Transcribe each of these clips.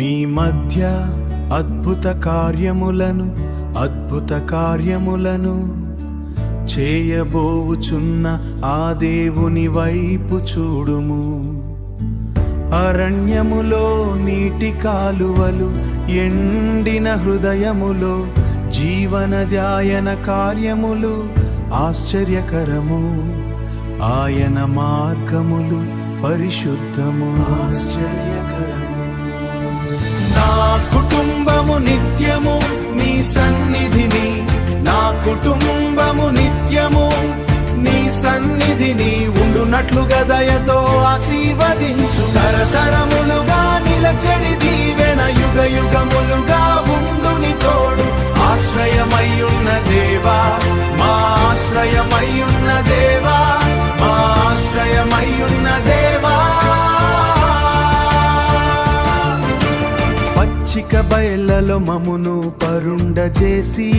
మీ మధ్య అద్భుత కార్యములను చేయబోవుచున్న ఆ దేవుని వైపు చూడుము. అరణ్యములో నీటి కాలువలు, ఎండిన హృదయములో జీవనదాయన కార్యములు ఆశ్చర్యకరము. ఆయన మార్గములు పరిశుద్ధము, ఆశ్చర్యకరము. నా కుటుంబము నిత్యము నీ సన్నిధిని, నా కుటుంబము నిత్యము నీ సన్నిధిని ఉండునట్లుగా దయతో ఆశీర్వదించు. తరతరములుగా నిలచడి దీవెన, యుగ యుగములుగా ఉండుని తోడు. ఆశ్రయమయ్యున్న దేవా, మా ఆశ్రయమయ్యున్న దేవా, మా ఆశ్రయమయ్యున్న దేవా. పచ్చిక బయళ్ళలో మమ్మును పరుండజేసి,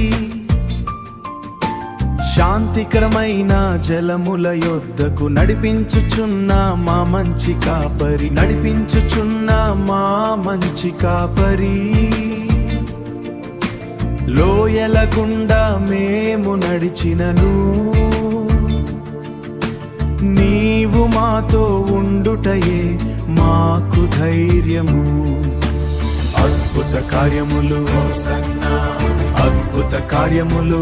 శాంతికరమైన జలముల యొద్దకు నడిపించుచున్న మా మంచి కాపరి, నడిపించుచున్న మా మంచి కాపరి. లోయల గుండా మేము నడిచినను, నీవు మాతో ఉండుటయే మాకు ధైర్యము. అద్భుత కార్యములు, అద్భుత కార్యములు,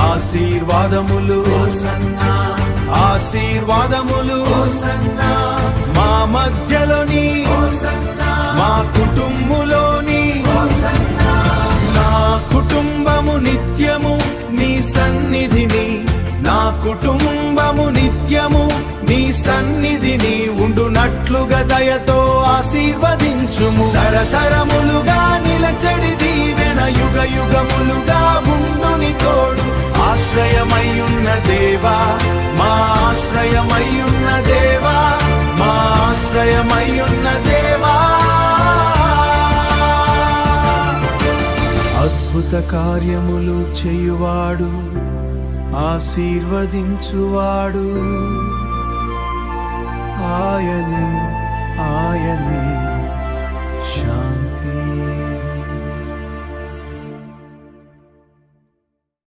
ఆశీర్వాదములు, ఆశీర్వాదములు మా మధ్యలోని, మా కుటుంబములోని. నా కుటుంబము నిత్యము నీ సన్నిధిని, నా కుటుంబము నిత్యము నీ సన్నిధిని ఉండునట్లుగా దయతో ఆశీర్వదించుము. తరతరములుగా నిలచడి దీవెన, యుగ యుగములుగా ఉండుని తోడు. ఆశ్రయమయ్యున్న దేవా, మా ఆశ్రయమయ్యున్న దేవా, మా ఆశ్రయమయ్యున్న దేవా. అద్భుత కార్యములు చేయువాడు, ఆశీర్వదించువాడు ఆయనే, ఆయనే.